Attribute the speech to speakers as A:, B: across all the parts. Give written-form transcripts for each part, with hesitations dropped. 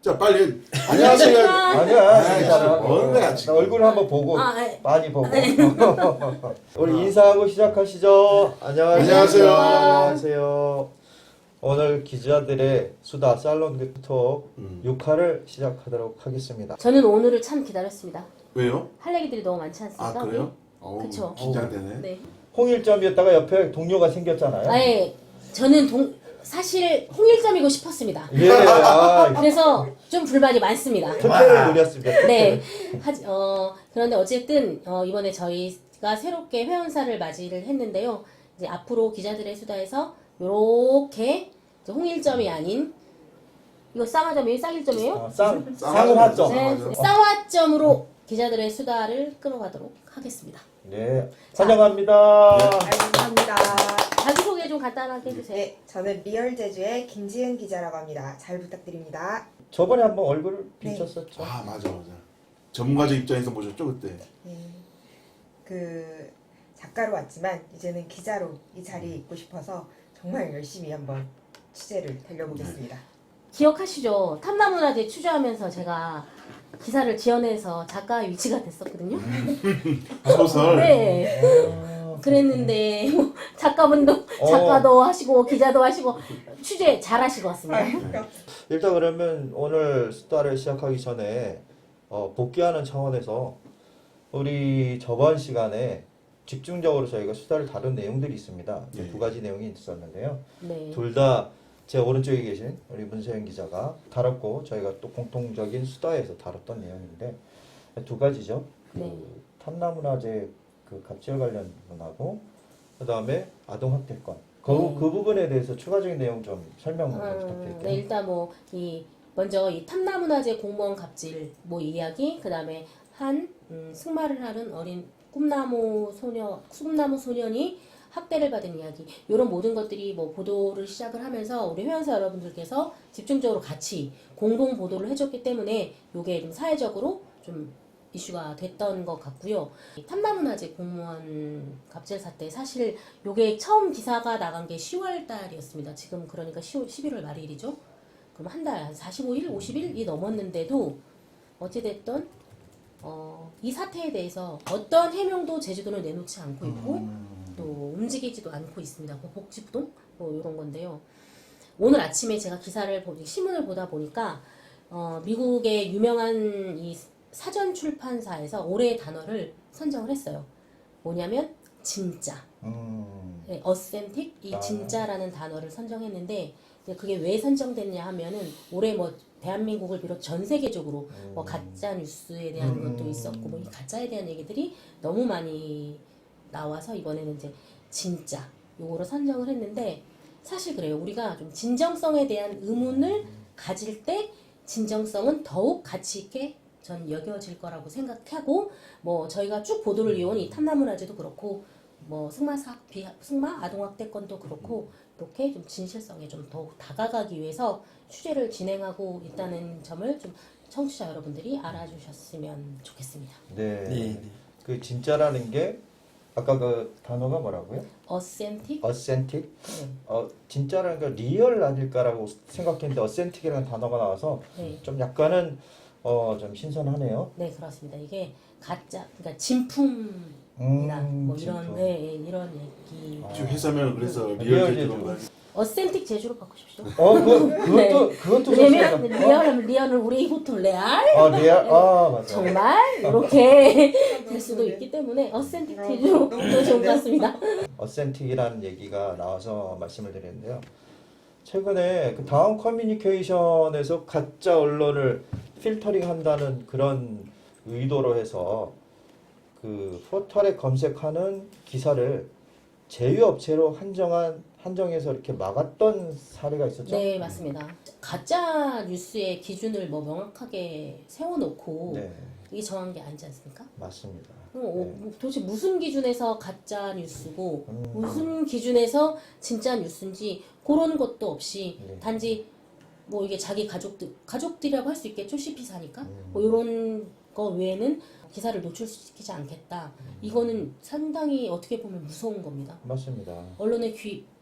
A: 자 빨리 안녕하세요.
B: 아니야, 괜찮아.
A: 뭔 거야 지금.
B: 얼굴 한번 보고
C: 네.
B: 많이 보고. 우리 인사하고 시작하시죠.
A: 안녕하세요.
B: 안녕하세요. 오늘 기자들의 수다 살롱 톡 6화를 시작하도록 하겠습니다.
C: 저는 오늘을 참 기다렸습니다.
A: 왜요?
C: 할 얘기들이 너무 많지 않습니까?
A: 아 그래요? 어우,
C: 그쵸.
A: 긴장되네.
C: 네.
B: 홍일점이었다가 옆에 동료가 생겼잖아요.
C: 아예 저는 사실 홍일점이고 싶었습니다.
B: 예,
C: 그래서 좀 불만이 많습니다.
B: 특혜를 노렸습니다.
C: 네. 그런데 어쨌든 이번에 저희가 새롭게 회원사를 맞이를 했는데요. 이제 앞으로 기자들의 수다에서 요렇게 홍일점이 아닌 이거 쌍화점이에요? 쌍일점이에요?
B: 쌍화점.
C: 네. 쌍화점으로 기자들의 수다를 끌어가도록 하겠습니다.
B: 네, 환영합니다.
D: 감사합니다.
C: 자기소개 좀 간단하게 해주세요.
D: 네, 저는 리얼제주의 김지은 기자라고 합니다. 잘 부탁드립니다.
B: 저번에 한번 얼굴을 비쳤었죠.
A: 아 맞아. 전문가적 입장에서 보셨죠 그때?
D: 네, 그 작가로 왔지만 이제는 기자로 이 자리에 있고 싶어서 정말 열심히 한번 취재를 달려보겠습니다.
C: 기억하시죠? 탐나문화재 취재하면서 제가 기사를 지어내서 작가의 위치가 됐었거든요.
A: 소설.
C: 네. 그랬는데 작가분도 작가도 하시고 기자도 하시고 취재 잘 하시고 왔습니다.
B: 일단 그러면 오늘 수다를 시작하기 전에 복귀하는 차원에서 우리 저번 시간에 집중적으로 저희가 수다를 다룬 내용들이 있습니다.
A: 네.
B: 2가지 내용이 있었는데요.
C: 네.
B: 둘 다 제 오른쪽에 계신 우리 문세영 기자가 다뤘고 저희가 또 공통적인 수다에서 다뤘던 내용인데 2가지죠.
C: 네.
B: 탐나문화재 그 갑질 관련 부분하고 그 다음에 아동학대권 그
C: 네.
B: 부분에 대해서 추가적인 내용 좀 설명 좀 부탁드릴게요.
C: 네, 일단 먼저 이 탐나문화재 공무원 갑질 이야기, 그 다음에 승마를 하는 어린 꿈나무 소년이 학대를 받은 이야기, 이런 모든 것들이 보도를 시작을 하면서 우리 회원사 여러분들께서 집중적으로 같이 공동 보도를 해줬기 때문에 이게 좀 사회적으로 좀 이슈가 됐던 것 같고요. 탐나문화재 공무원 갑질 사태, 사실 이게 처음 기사가 나간 게 10월 달이었습니다. 지금 그러니까 11월 말일이죠. 그럼 한 달, 한 45일, 50일이 넘었는데도 어찌됐든 이 사태에 대해서 어떤 해명도 제주도는 내놓지 않고 있고 또 움직이지도 않고 있습니다. 복지부동 이런 건데요. 오늘 아침에 제가 신문을 보다 보니까 미국의 유명한 이 사전 출판사에서 올해의 단어를 선정을 했어요. 뭐냐면 진짜. 네, 어센틱, 이 진짜라는 단어를 선정했는데 그게 왜 선정됐냐 하면은 올해 대한민국을 비롯 전 세계적으로 가짜 뉴스에 대한 것도 있었고 이 가짜에 대한 얘기들이 너무 많이 나와서 이번에는 이제 진짜 요거로 선정을 했는데, 사실 그래요. 우리가 좀 진정성에 대한 의문을 가질 때 진정성은 더욱 가치 있게 전 여겨질 거라고 생각하고, 저희가 쭉 보도를 이어온 이 탐나문화재도 그렇고 승마 아동학대건도 그렇고 이렇게 좀 진실성에 좀 더욱 다가가기 위해서 취재를 진행하고 있다는 점을 좀 청취자 여러분들이 알아주셨으면 좋겠습니다.
B: 네. 그 진짜라는 게 아까 그 단어가 뭐라고요?
C: 어센틱?
B: 어센틱? 진짜라는 게 리얼 아닐까라고 생각했는데 어센틱이라는 단어가 나와서
C: 네.
B: 좀 약간은 좀 신선하네요.
C: 네, 그렇습니다. 이게 가짜, 그러니까 진품이나 이런
B: 진품.
C: 이런 얘기.
A: 지금 회사면 그래서
B: 리얼
A: 리얼제주로
C: 어센틱 제주로 바꾸십시오.
B: 네. 그것도
C: 왜냐면
B: 좋습니다.
C: 리얼은 우리 보통 레알?
B: 리얼? 맞아.
C: 정말 이렇게 될 수도 있기 때문에 어센틱 제주로 더 좋은 것 같습니다.
B: 어센틱이라는 얘기가 나와서 말씀을 드리는데요. 최근에 그 다음 커뮤니케이션에서 가짜 언론을 필터링한다는 그런 의도로 해서 그 포털에 검색하는 기사를 제휴업체로 한정해서 이렇게 막았던 사례가 있었죠.
C: 네, 맞습니다. 가짜 뉴스의 기준을 명확하게 세워놓고
B: 네,
C: 이게 정한 게 아니지 않습니까?
B: 맞습니다.
C: 도대체 무슨 기준에서 가짜 뉴스고 무슨 기준에서 진짜 뉴스인지 그런 것도 없이
B: 네.
C: 단지 이게 자기 가족들이라고 할 수 있겠죠. CP사니까 이런 거 외에는 기사를 노출시키지 않겠다. 이거는 상당히 어떻게 보면 무서운 겁니다.
B: 맞습니다.
C: 언론의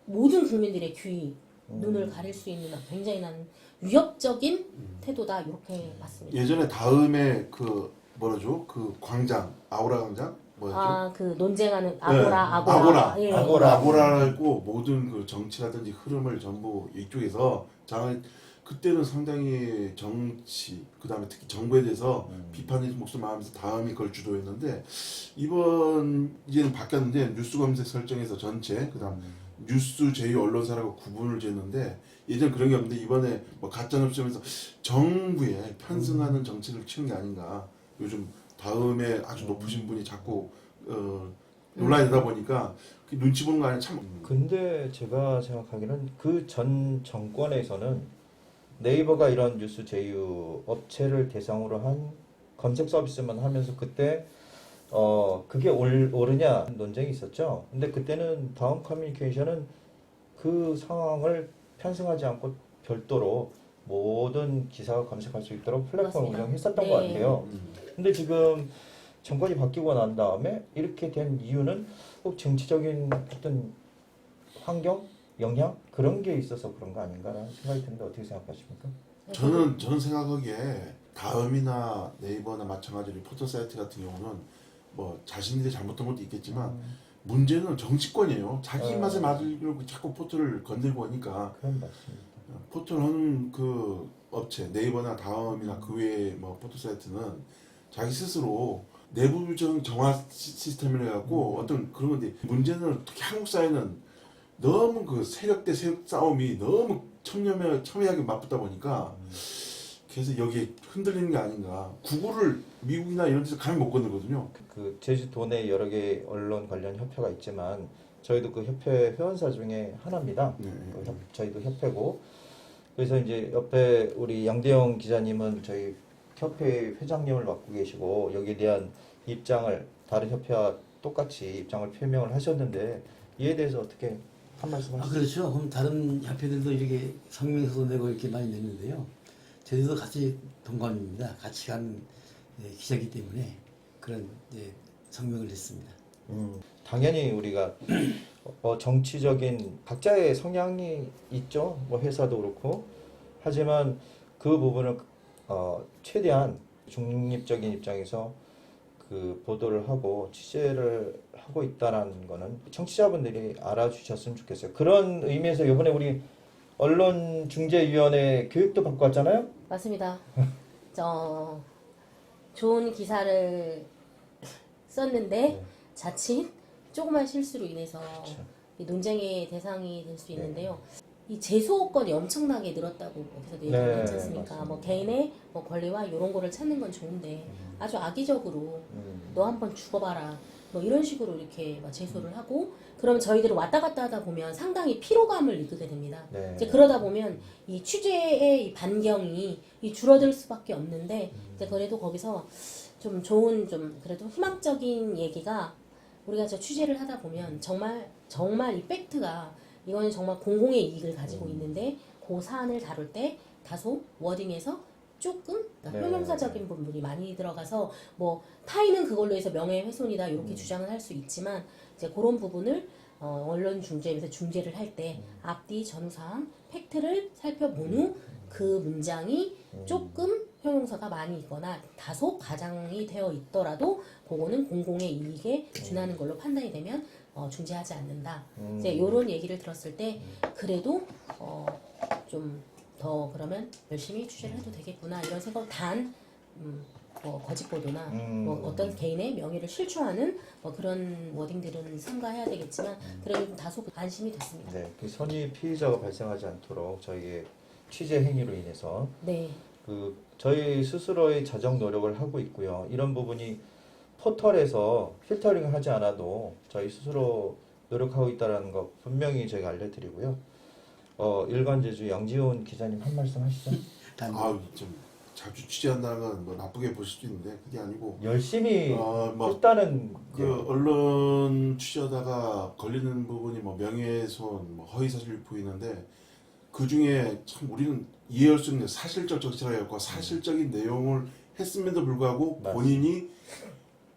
C: 모든 국민들의 눈을 가릴 수 있는 굉장히 나는 위협적인 태도다 이렇게 봤습니다.
A: 예전에 다음에 그 뭐라죠? 그 광장 아우라 광장 뭐였죠?
C: 아, 그 논쟁하는
A: 네.
C: 아고라. 예.
A: 아고라라고 모든 그 정치라든지 흐름을 전부 이쪽에서 그때는 상당히 정치 그다음에 특히 정부에 대해서 비판의 목소리 하면서 다음이 그걸 주도했는데 이번 이제는 바뀌었는데 뉴스 검색 설정에서 전체 그다음 뉴스 제휴 언론사라고 구분을 지었는데 예전 그런 게 없는데 이번에 뭐 가짜 뉴스면서 정부에 편승하는 정책을 치는 게 아닌가 요즘 다음에 아주 높으신 분이 자꾸 논란이 되다 보니까 그 눈치 보는 거 아니야 참.
B: 근데 제가 생각하기는 그 전 정권에서는 네이버가 이런 뉴스 제휴 업체를 대상으로 한 검색 서비스만 하면서 그때 그게 옳으냐 논쟁이 있었죠. 근데 그때는 다음 커뮤니케이션은 그 상황을 편승하지 않고 별도로 모든 기사가 검색할 수 있도록 플랫폼을
C: 맞습니다.
B: 운영했었던
C: 네.
B: 것 같아요. 근데 지금 정권이 바뀌고 난 다음에 이렇게 된 이유는 꼭 정치적인 어떤 환경, 영향 그런 게 있어서 그런 거 아닌가라는 생각이 드는데 어떻게 생각하십니까?
A: 저는 생각하기에 다음이나 네이버나 마찬가지로 포털 사이트 같은 경우는 뭐 자신들이 잘못한 것도 있겠지만 문제는 정치권이에요. 자기 입맛에 맞으려고 자꾸 포털을 건들고 하니까
B: 그런 맞습니다.
A: 포털 하는 그 업체 네이버나 다음이나 그 외에 뭐 포털 사이트는 자기 스스로 내부적 정화 시스템을 해갖고 어떤 그런 건데 문제는 특히 한국 사회는 너무 그 세력 대 세력 싸움이 너무 첨예하게 맞붙다 보니까 그래서 여기에 흔들리는 게 아닌가. 구글을 미국이나 이런 데서 감히 못 건들거든요.
B: 그 제주도 내 여러 개 언론 관련 협회가 있지만 저희도 그 협회 회원사 중에 하나입니다.
A: 네.
B: 저희도 협회고 그래서 이제 옆에 우리 양대영 기자님은 저희 협회 회장님을 맡고 계시고 여기에 대한 입장을 다른 협회와 똑같이 입장을 표명을 하셨는데 이에 대해서 어떻게 한 말씀 하시죠?
E: 그렇죠. 그럼 다른 협회들도 이렇게 성명서도 내고 이렇게 많이 냈는데요. 저희도 같이 동감입니다. 같이 간 기자이기 때문에 그런 성명을 냈습니다.
B: 당연히 우리가 정치적인 각자의 성향이 있죠. 뭐 회사도 그렇고 하지만 그 부분을 최대한 중립적인 입장에서 그 보도를 하고 취재를 하고 있다는 거는 청취자분들이 알아주셨으면 좋겠어요. 그런 의미에서 이번에 우리 언론중재위원회 교육도 받고 왔잖아요.
C: 맞습니다. 좋은 기사를 썼는데 자칫 조그만 실수로 인해서 이 논쟁의 대상이 될 수 있는데요. 이 제소건이 엄청나게 늘었다고 여기서도 얘기하지 않습니까?
B: 맞습니다.
C: 뭐 개인의 뭐 권리와 이런 거를 찾는 건 좋은데 아주 악의적으로 너 한번 죽어봐라 뭐 이런 식으로 이렇게 막 제소를 하고 그러면 저희들은 왔다 갔다 하다 보면 상당히 피로감을 느끼게 됩니다.
B: 네.
C: 이제 그러다 보면 이 취재의 이 반경이 이 줄어들 수밖에 없는데 이제 그래도 거기서 좀 좋은 좀 그래도 희망적인 얘기가 우리가 저 취재를 하다 보면 정말 이 팩트가 이거는 정말 공공의 이익을 가지고 있는데 그 사안을 다룰 때 다소 워딩에서 조금
B: 네.
C: 형용사적인 부분이 많이 들어가서 뭐 타인은 그걸로 해서 명예훼손이다 이렇게 주장을 할 수 있지만 이제 그런 부분을 언론 중재에서 중재를 할 때 앞뒤 전후사항 팩트를 살펴본 후 그 문장이 조금 형용사가 많이 있거나 다소 가장이 되어 있더라도 그거는 공공의 이익에 준하는 걸로 판단이 되면 중재하지 않는다. 이제 이런 얘기를 들었을 때 그래도 좀 더 그러면 열심히 취재를 해도 되겠구나 이런 생각 뭐 거짓 보도나 뭐 어떤 개인의 명예를 실추하는 뭐 그런 워딩들은 삼가해야 되겠지만 그래도 다소 안심이 됐습니다.
B: 네, 그 선의 피의자가 발생하지 않도록 저희의 취재 행위로 인해서
C: 네.
B: 그 저희 스스로의 자정 노력을 하고 있고요. 이런 부분이 포털에서 필터링을 하지 않아도 저희 스스로 노력하고 있다는 거 분명히 저희가 알려드리고요. 일간제주 양지훈 기자님 한 말씀 하시죠.
A: 좀 자주 취재한다는 건 뭐 나쁘게 보실 수도 있는데 그게 아니고
B: 열심히
A: 뭐
B: 했다는
A: 그 언론 취재하다가 걸리는 부분이 뭐 명예훼손, 뭐 허위사실 유포있는데 그 중에 참 우리는 이해할 수 있는 사실적 적시라고 사실적인 내용을 했음에도 불구하고
B: 맞습니다.
A: 본인이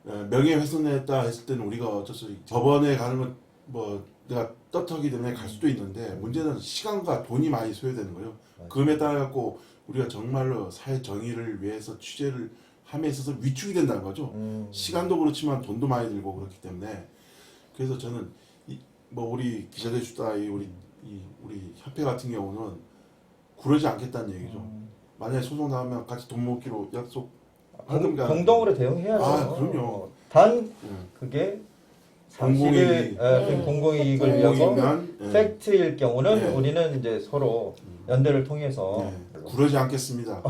A: 명예훼손했다 했을 때는 우리가 어쩔 수 없이 법원에 가는 건 뭐 내가 떳하기 때문에 갈 수도 있는데 문제는 시간과 돈이 많이 소요되는 거예요. 그럼에 따라 갖고 우리가 정말로 사회 정의를 위해서 취재를 함에 있어서 위축이 된다는 거죠. 시간도 그렇지만 돈도 많이 들고 그렇기 때문에 그래서 저는 뭐 우리 기자들 수다 우리 협회 같은 경우는 그러지 않겠다는 얘기죠. 만약에 소송 나오면 같이 돈 모기로 약속하든가.
B: 공동으로 대응해야죠.
A: 아, 그럼요.
B: 단
A: 예.
B: 그게
A: 공공이익.
B: 공공이익을 위해서
A: 공공이면 예.
B: 팩트일 경우는
A: 네.
B: 우리는 이제 서로 연대를 통해서
A: 예. 그러지 않겠습니다.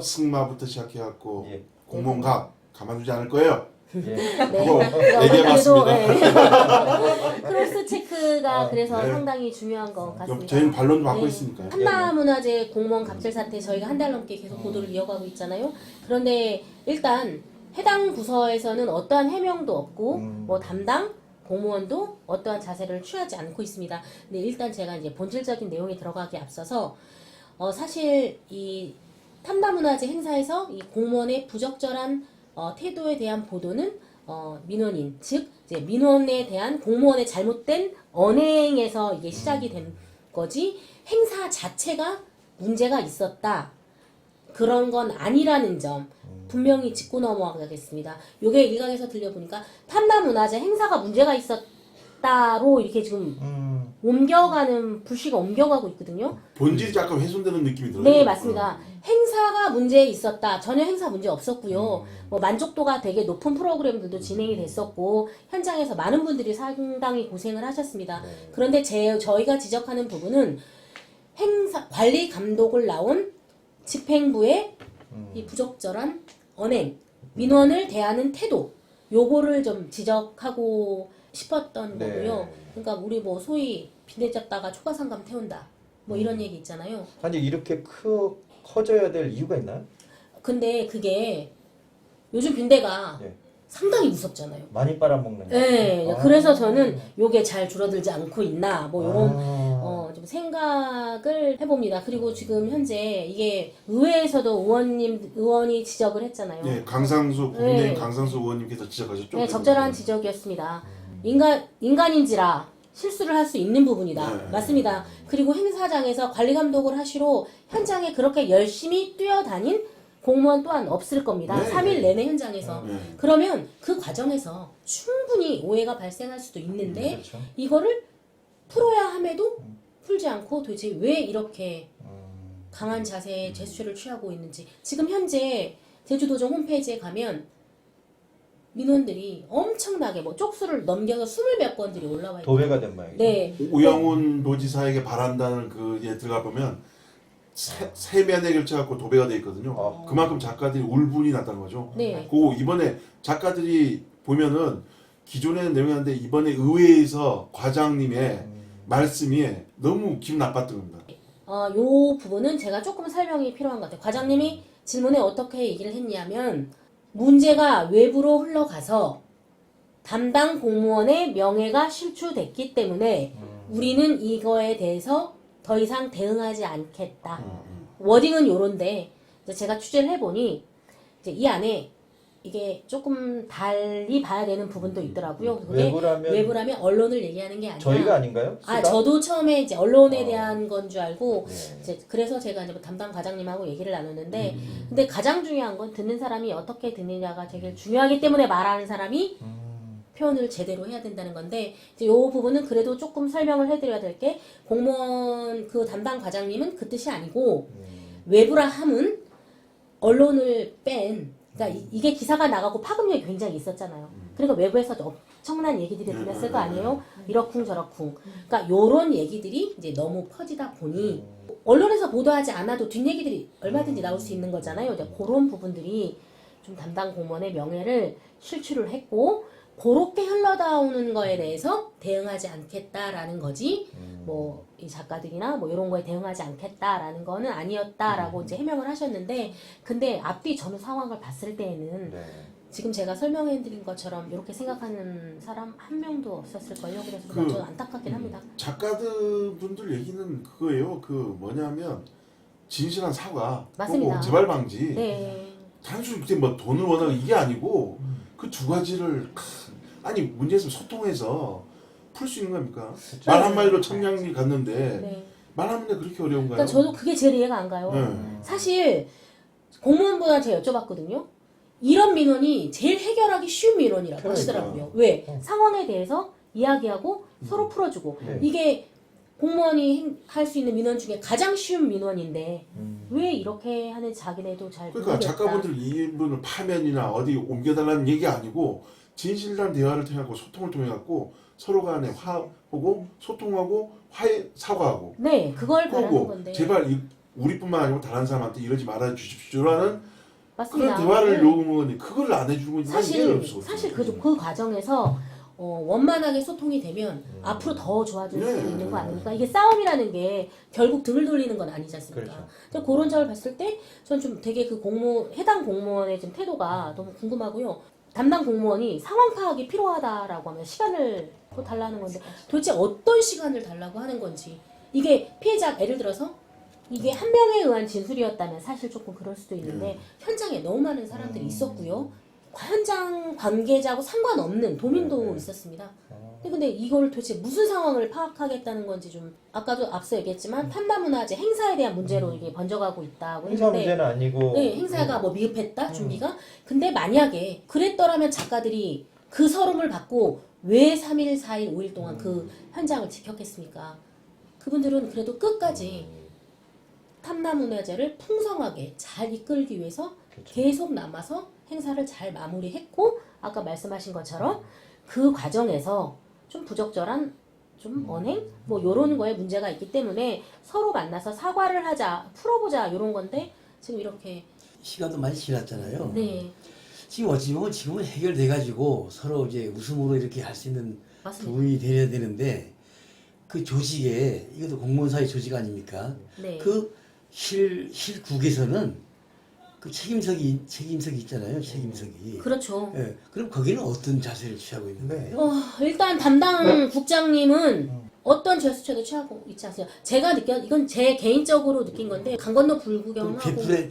A: 승마부터 시작해갖고
B: 예.
A: 공무원각 가만두지 않을 거예요.
B: 예.
C: 네.
A: 그거
C: 그래도
A: 얘기해봤습니다.
C: 크로스 체크가 그래서
A: 네.
C: 상당히 중요한 것 같습니다.
A: 저희는 반론도 받고
C: 네.
A: 있으니까요.
C: 한나문화재 공무원 갑질 사태 저희가 한 달 넘게 계속 보도를 이어가고 있잖아요. 그런데 일단 해당 부서에서는 어떠한 해명도 없고 뭐 담당 공무원도 어떠한 자세를 취하지 않고 있습니다. 근데 일단 제가 이제 본질적인 내용에 들어가기 앞서서 사실 이 탐나문화재 행사에서 이 공무원의 부적절한 태도에 대한 보도는 민원인 즉 이제 민원에 대한 공무원의 잘못된 언행에서 이게 시작이 된 거지 행사 자체가 문제가 있었다 그런 건 아니라는 점 분명히 짚고 넘어가겠습니다. 요게 일각에서 들려보니까 탐나문화재 행사가 문제가 있었다로 이렇게 지금 옮겨가는 불씨가 옮겨가고 있거든요.
A: 본질이 약간 훼손되는 느낌이 들어요.
C: 네, 맞습니다. 행사가 문제 있었다. 전혀 행사 문제 없었고요. 뭐 만족도가 되게 높은 프로그램들도 진행이 됐었고 현장에서 많은 분들이 상당히 고생을 하셨습니다. 그런데 저희가 지적하는 부분은 행사 관리 감독을 나온 집행부의 이 부적절한 언행, 민원을 대하는 태도 요거를 좀 지적하고 싶었던
B: 네.
C: 거고요. 그러니까 우리 뭐 소위 빈대 잡다가 초과상감 태운다. 뭐 이런 얘기 있잖아요.
B: 아니 이렇게 커져야 될 이유가 있나요?
C: 근데 그게 요즘 빈대가
B: 네.
C: 상당히 무섭잖아요.
B: 많이 빨아먹는 거.
C: 네,
B: 아.
C: 그래서 저는 요게 잘 줄어들지 않고 있나 뭐 요런
B: 아.
C: 좀 생각을 해봅니다. 그리고 지금 현재 이게 의회에서도 의원이 지적을 했잖아요.
A: 네, 강상수 국민의힘
C: 네.
A: 강상수 의원님께서 지적하셨죠.
C: 네, 적절한 지적이었습니다. 인간인지라 실수를 할 수 있는 부분이다.
A: 네.
C: 맞습니다. 그리고 행사장에서 관리 감독을 하시러 현장에 그렇게 열심히 뛰어다닌 공무원 또한 없을 겁니다.
A: 네.
C: 3일 내내 현장에서.
A: 네.
C: 그러면 그 과정에서 충분히 오해가 발생할 수도 있는데
B: 그렇죠.
C: 이거를 풀어야 함에도 풀지 않고 도대체 왜 이렇게 강한 자세의 제스처를 취하고 있는지 지금 현재 제주도정 홈페이지에 가면 민원들이 엄청나게 뭐 쪽수를 넘겨서 20몇 건들이 올라와 있고
B: 도배가 된 모양이죠.
C: 네.
A: 오영훈 도지사에게 바란다는 그에 들어가 보면 세면에 걸쳐갖고 도배가 돼 있거든요.
B: 아.
A: 그만큼 작가들이 울분이 났다는 거죠.
C: 네.
A: 그 이번에 작가들이 보면은 기존에는 내용이었는데 이번에 의회에서 과장님의 말씀이 너무 기분 나빴던 겁니다.
C: 요 부분은 제가 조금 설명이 필요한 것 같아요. 과장님이 질문에 어떻게 얘기를 했냐면 문제가 외부로 흘러가서 담당 공무원의 명예가 실추됐기 때문에 우리는 이거에 대해서 더 이상 대응하지 않겠다. 워딩은 요런데 제가 취재를 해보니 이제 이 안에 이게 조금 달리 봐야 되는 부분도 있더라고요. 그게 외부라면 언론을 얘기하는 게 아니라
B: 저희가 아닌가요? 수다?
C: 저도 처음에 이제 언론에 대한 건 줄 알고
B: 네.
C: 이제 그래서 제가 이제 담당 과장님하고 얘기를 나누는데 근데 가장 중요한 건 듣는 사람이 어떻게 듣느냐가 되게 중요하기 때문에 말하는 사람이 표현을 제대로 해야 된다는 건데 이제 요 부분은 그래도 조금 설명을 해드려야 될 게 공무원 그 담당 과장님은 그 뜻이 아니고 외부라 함은 언론을 뺀 그러니까 이게 기사가 나가고 파급력이 굉장히 있었잖아요. 그러니까 외부에서도 엄청난 얘기들이 들렸을 거 아니에요. 이러쿵 저러쿵. 그러니까 요런 얘기들이 이제 너무 퍼지다 보니 언론에서 보도하지 않아도 뒷얘기들이 얼마든지 나올 수 있는 거잖아요. 이제 그런 부분들이 좀 담당 공무원의 명예를 실추를 했고 그렇게 흘러나오는 거에 대해서 대응하지 않겠다라는 거지 뭐 이 작가들이나 뭐 이런 거에 대응하지 않겠다라는 거는 아니었다라고 이제 해명을 하셨는데 근데 앞뒤 전후 상황을 봤을 때에는
B: 네.
C: 지금 제가 설명해드린 것처럼 이렇게 생각하는 사람 한 명도 없었을걸요. 그래서 저는 안타깝긴 합니다.
A: 작가들 분들 얘기는 그거예요. 그 뭐냐면 진실한 사과,
C: 맞습니다.
A: 그리고 재발 방지.
C: 네.
A: 단순히 그때 뭐 돈을 원하는 이게 아니고 그 두 가지를 아니 문제 있으면 소통해서 풀 수 있는 겁니까?
B: 그쵸.
A: 말 한마디로 청량리 갔는데
C: 네.
A: 말 한마디로 그렇게 어려운가요?
C: 그러니까 저도 그게 제일 이해가 안 가요.
A: 네.
C: 사실 공무원보다 제가 여쭤봤거든요. 이런 민원이 제일 해결하기 쉬운 민원이라고
B: 그러니까.
C: 하시더라고요. 왜? 상황에 대해서 이야기하고 서로 풀어주고
B: 네.
C: 이게 공무원이 할 수 있는 민원 중에 가장 쉬운 민원인데
B: 음.
C: 왜 이렇게 하는지 자기네도 잘
A: 그러니까
C: 모르겠다.
A: 작가분들 이분을 파면이나 어디 옮겨달라는 얘기 아니고 진실한 대화를 통해갖고 소통을 통해갖고 서로 간에 화하고 소통하고 사과하고
C: 네, 그걸 바라는
A: 그러고
C: 건데.
A: 제발 우리뿐만 아니고 다른 사람한테 이러지 말아 주십시오라는
C: 맞습니다.
A: 그런 대화를
C: 네.
A: 녹음은 그걸 안 해주고 있는
C: 사실 그 과정에서 원만하게 소통이 되면 앞으로 더 좋아질 수
A: 네.
C: 있는 거 아닙니까? 이게 싸움이라는 게 결국 등을 돌리는 건 아니지 않습니까?
B: 그렇죠.
C: 그래서 그런 점을 봤을 때 전 좀 되게 그 해당 공무원의 좀 태도가 너무 궁금하고요. 담당 공무원이 상황 파악이 필요하다라고 하면 시간을 또 달라는 건데 도대체 어떤 시간을 달라고 하는 건지 이게 피해자 예를 들어서 이게 한 명에 의한 진술이었다면 사실 조금 그럴 수도 있는데 현장에 너무 많은 사람들이 있었고요. 현장 관계자하고 상관없는 도민도 있었습니다. 근데 이걸 도대체 무슨 상황을 파악하겠다는 건지 좀 아까도 앞서 얘기했지만 탐나문화재 행사에 대한 문제로 이게 번져가고 있다고
B: 행사
C: 했는데
B: 문제는 아니고
C: 네, 행사가 뭐 미흡했다 준비가 근데 만약에 그랬더라면 작가들이 그 서름을 받고 왜 3일, 4일, 5일 동안 그 현장을 지켰겠습니까? 그분들은 그래도 끝까지 탐나문화재를 풍성하게 잘 이끌기 위해서 계속 남아서 행사를 잘 마무리했고 아까 말씀하신 것처럼 그 과정에서 좀 부적절한 좀 언행 뭐 요런 거에 문제가 있기 때문에 서로 만나서 사과를 하자 풀어보자 요런 건데 지금 이렇게
E: 시간도 많이 지났잖아요.
C: 네
E: 지금 어찌 보면 지금은 해결돼 가지고 서로 이제 웃음으로 이렇게 할 수 있는
C: 맞습니다.
E: 부분이 돼야 되는데 그 조직에 이것도 공무원사회 조직 아닙니까?
C: 네.
E: 그 실국에서는 그 책임석이 있잖아요. 책임석이.
C: 그렇죠.
E: 예. 그럼 거기는 어떤 자세를 취하고 있는
B: 네.
E: 거예요?
C: 일단 담당 국장님은 어떤 제스처도 취하고 있지 않습니다. 제가 이건 제 개인적으로 느낀 건데 강 건너
E: 그럼
C: 불구경하고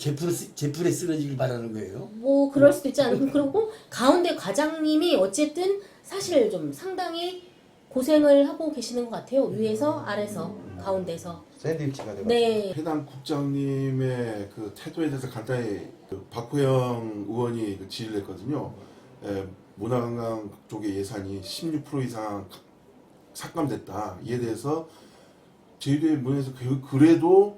E: 제풀에 쓰러지길 바라는 거예요?
C: 뭐 그럴 수도 있지 않을까. 그리고 가운데 과장님이 어쨌든 사실 좀 상당히 고생을 하고 계시는 것 같아요. 위에서 아래서 가운데서.
B: 샌드위치가 돼가지고
C: 네.
A: 해당 국장님의 그 태도에 대해서 간단히 그 박호영 의원이 그 질의를 했거든요. 문화관광 쪽의 예산이 16% 이상 삭감됐다. 이에 대해서 저희들의 문화에서 그래도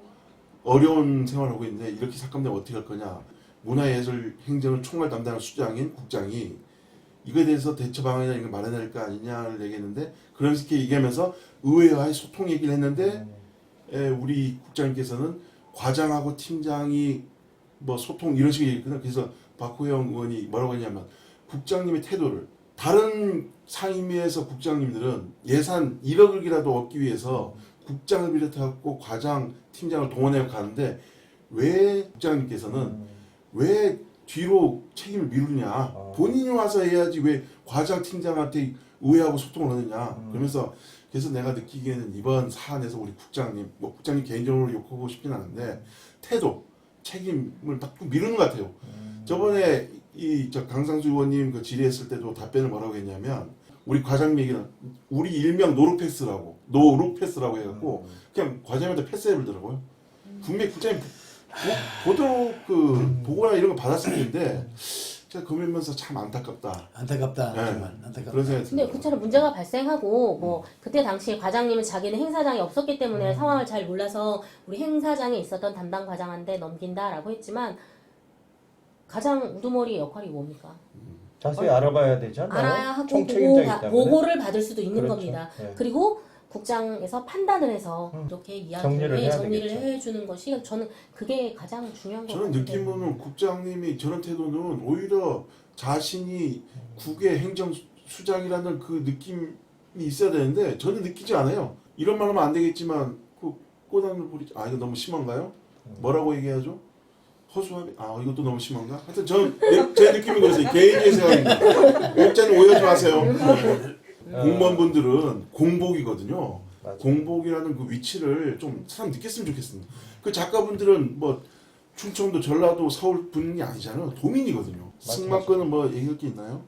A: 어려운 생활을 하고 있는데 이렇게 삭감되면 어떻게 할 거냐. 문화예술 행정을 총괄 담당하는 수장인 국장이 이거에 대해서 대처 방안이나 이걸 마련해야 될 거 아니냐를 얘기했는데 그러면서 이렇게 얘기하면서 의회와의 소통 얘기를 했는데 우리 국장님께서는 과장하고 팀장이 뭐 소통 이런 식으로 얘기했거든요. 그래서 박호영 의원이 뭐라고 했냐면 국장님의 태도를 다른 상임위에서 국장님들은 예산 1억이라도 얻기 위해서 국장을 비롯해갖고 과장, 팀장을 동원해 가는데 왜 국장님께서는 왜 뒤로 책임을 미루냐 본인이 와서 해야지 왜 과장, 팀장한테 의회하고 소통을 하느냐 그러면서 그래서 내가 느끼기에는 이번 사안에서 우리 국장님, 뭐 국장님 개인적으로 욕하고 싶진 않은데 태도, 책임을 딱 미루는 것 같아요. 저번에 저 강상수 의원님 그 질의했을 때도 답변을 뭐라고 했냐면 우리 과장님 얘기는 우리 일명 노루패스라고 해갖고 그냥 과장님한테 패스해버리더라고요. 분명히 국장님 보도록 그 보고나 이런 거 받았을 텐데 제가 그러면서 참 안타깝다.
E: 안타깝다.
A: 네.
E: 정말 안타깝다.
A: 그런 생각이
C: 근데
A: 듭니다.
C: 그처럼 문제가 발생하고 뭐 그때 당시에 과장님은 자기는 행사장이 없었기 때문에 상황을 잘 몰라서 우리 행사장에 있었던 담당 과장한테 넘긴다라고 했지만 가장 우두머리의 역할이 뭡니까?
B: 자세히 알아봐야 되지 않나요?
C: 알아야 하고
B: 총책임자이기 때문에
C: 보고를 받을 수도 있는
B: 그렇죠.
C: 겁니다.
B: 네.
C: 그리고 국장에서 판단을 해서 이렇게
B: 정리를 해야
C: 정리를
B: 되겠죠.
C: 해주는 것이 저는 그게 가장 중요한 것
A: 저는
C: 같아요.
A: 느낌으로는 국장님이 저런 태도는 오히려 자신이 국의 행정수장이라는 그 느낌이 있어야 되는데 저는 느끼지 않아요. 이런 말 하면 안 되겠지만 그 꼬다는 부리 이거 너무 심한가요? 뭐라고 얘기하죠? 허수아비? 이것도 너무 심한가? 하여튼 제 느낌인 거죠. 개인의 생각입니다. 목자님 오해하지 마세요. 공무원분들은 공복이거든요.
B: 맞아요.
A: 공복이라는 그 위치를 좀 사람 느꼈으면 좋겠습니다. 그 작가분들은 뭐 충청도, 전라도, 서울 분이 아니잖아요. 도민이거든요. 승마권은 뭐 얘기할 게 있나요?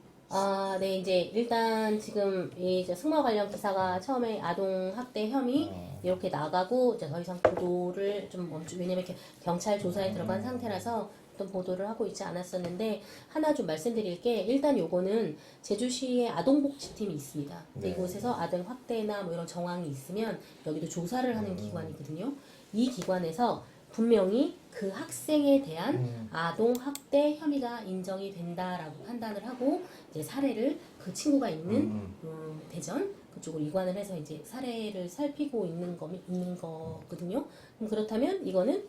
C: 네, 이제 일단 지금 이제 승마 관련 기사가 처음에 아동 학대 혐의 이렇게 나가고 이제 더 이상 보도를 좀 왜냐면 이렇게 경찰 조사에 들어간 상태라서 어떤 보도를 하고 있지 않았었는데 하나 좀 말씀드릴 게 일단 요거는 제주시에 아동복지팀이 있습니다.
B: 네.
C: 이곳에서 아동 학대나 뭐 이런 정황이 있으면 여기도 조사를 하는 기관이거든요. 이 기관에서 분명히 그 학생에 대한 아동 학대 혐의가 인정이 된다라고 판단을 하고 이제 사례를 그 친구가 있는 대전 그쪽으로 이관을 해서 이제 사례를 살피고 있는 거거든요. 그럼 그렇다면 이거는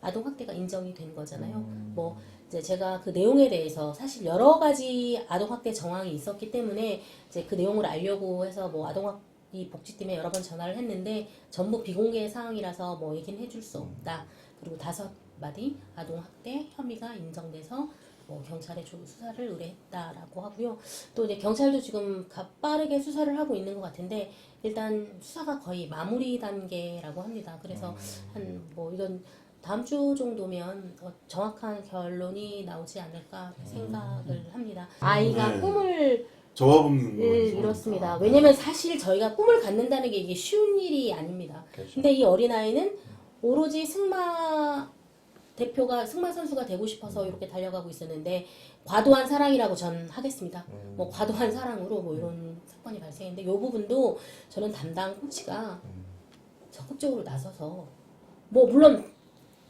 C: 아동 학대가 인정이 된 거잖아요. 뭐 이제 제가 그 내용에 대해서 사실 여러 가지 아동 학대 정황이 있었기 때문에 이제 그 내용을 알려고 해서 뭐 이 복지팀에 여러 번 전화를 했는데 전부 비공개 사항이라서 뭐 얘기는 해줄 수 없다. 그리고 5마디 아동 학대 혐의가 인정돼서 뭐 경찰에 수사를 의뢰했다라고 하고요. 또 이제 경찰도 지금 빠르게 수사를 하고 있는 것 같은데 일단 수사가 거의 마무리 단계라고 합니다. 그래서 한 뭐 이건 다음 주 정도면 정확한 결론이 나오지 않을까 생각을 합니다. 아이가
A: 네.
C: 꿈을
A: 저하분
C: 이렇습니다. 왜냐면 사실 저희가 꿈을 갖는다는 게 이게 쉬운 일이 아닙니다.
B: 그렇죠.
C: 근데 이 어린아이는 오로지 승마 선수가 되고 싶어서 이렇게 달려가고 있었는데 과도한 사랑이라고 전 하겠습니다. 뭐 과도한 사랑으로 뭐 이런 사건이 발생했는데 이 부분도 저는 담당 코치가 적극적으로 나서서 뭐 물론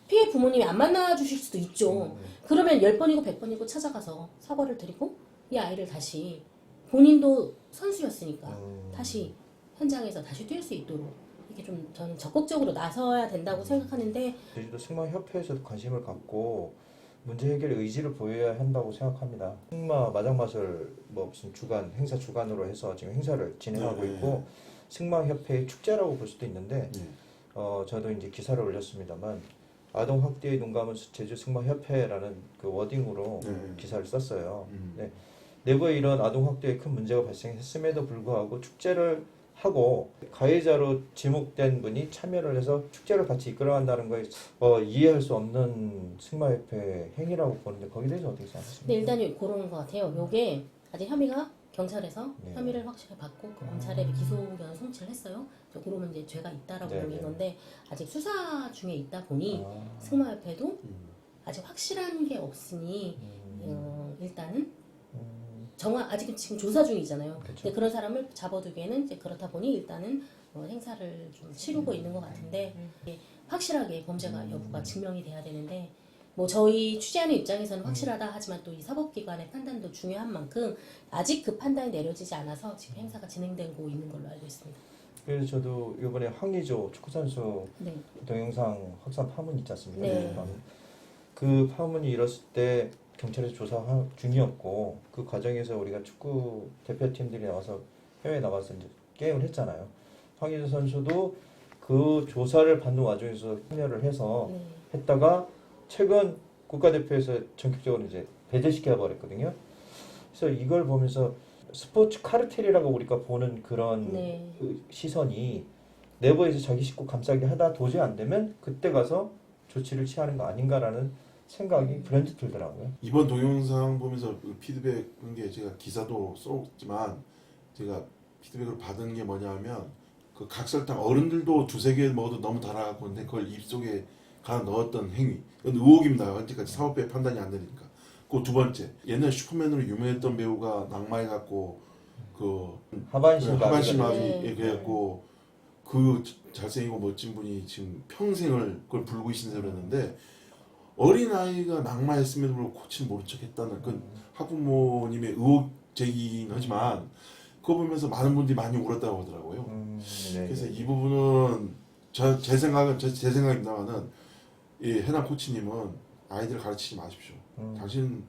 C: 피해 부모님이 안 만나 주실 수도 있죠. 그러면 10번이고 100번이고 찾아가서 사과를 드리고 이 아이를 다시 본인도 선수였으니까 다시 현장에서 다시 뛸 수 있도록 이렇게 좀 저는 적극적으로 나서야 된다고 생각하는데
B: 제주도 승마협회에서도 관심을 갖고 문제 해결 의지를 보여야 한다고 생각합니다. 승마 마장마술 뭐 무슨 행사 주간으로 해서 지금 행사를 진행하고
A: 네.
B: 있고 승마협회의 축제라고 볼 수도 있는데
A: 네.
B: 저도 이제 기사를 올렸습니다만 아동 학대에 눈 감은 제주 승마협회라는 그 워딩으로
A: 네.
B: 기사를 썼어요. 네. 내부에 이런 아동 학대에 큰 문제가 발생했음에도 불구하고 축제를 하고 가해자로 지목된 분이 참여를 해서 축제를 같이 이끌어간다는 거에 이해할 수 없는 승마협회 행위라고 보는데 거기에 대해서 어떻게 생각하십니까?
C: 근데 일단 그런 것 같아요. 요게 아직 혐의가 경찰에서
B: 네.
C: 혐의를 확실히 받고 그 검찰에 기소 의견 송치를 했어요. 그러면 이제 죄가 있다라고
B: 네,
C: 보는
B: 네.
C: 건데 아직 수사 중에 있다 보니
B: 아.
C: 승마협회도 아직 확실한 게 없으니 일단은 아직 지금 조사 중이잖아요.
B: 그쵸.
C: 근데 그런 사람을 잡아두기에는 이제 그렇다 보니 일단은 행사를 좀 치르고 있는 것 같은데 이게 확실하게 범죄가 여부가 증명이 돼야 되는데 뭐 저희 취재하는 입장에서는 확실하다 하지만 또 이 사법기관의 판단도 중요한 만큼 아직 그 판단이 내려지지 않아서 지금 행사가 진행되고 있는 걸로 알고 있습니다.
B: 그래서 저도 이번에 황의조 축구선수
C: 네.
B: 동영상 확산 파문 있지 않습니까?
C: 네.
B: 그 파문이 일었을 때 경찰에서 조사 중이었고 그 과정에서 우리가 축구 대표팀들이 나와서 해외에 나가서 이제 게임을 했잖아요. 황의조 선수도 그 조사를 받는 와중에서 참여를 해서
C: 네.
B: 했다가 최근 국가대표에서 전격적으로 이제 배제시켜 버렸거든요. 그래서 이걸 보면서 스포츠 카르텔이라고 우리가 보는 그런
C: 네.
B: 그 시선이 내부에서 자기 식구 감싸기 하다 도저히 안 되면 그때 가서 조치를 취하는 거 아닌가라는 생각이 불현듯 들더라고요.
A: 이번 동영상 보면서 그 피드백 본 게 제가 기사도 썼지만 제가 피드백을 받은 게 뭐냐면 그 각설탕 어른들도 2-3개 먹어도 너무 달아갖고 근데 그걸 입속에 가 넣었던 행위 이건 의혹입니다. 현재까지 사법부의 판단이 안 되니까. 그 2번째 옛날 슈퍼맨으로 유명했던 배우가 낙마해갖고 그 하반신 마비
C: 네.
A: 그래갖고 그 잘생기고 멋진 분이 지금 평생을 그걸 불고 신세를 어린아이가 낙마했음에도 불구하고 코치는 모른 척 했다는 건 학부모님의 의혹 제기긴 하지만 그거 보면서 많은 분들이 많이 울었다고 하더라고요.
B: 네.
A: 그래서 이 부분은 제 생각입니다만은 이 해남 코치님은 아이들을 가르치지 마십시오. 당신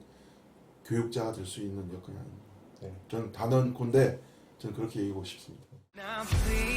A: 교육자가 될 수 있는 여건이 아닙니다.
B: 네.
A: 저는 단언컨대 저는 그렇게 얘기하고 싶습니다.
F: Now please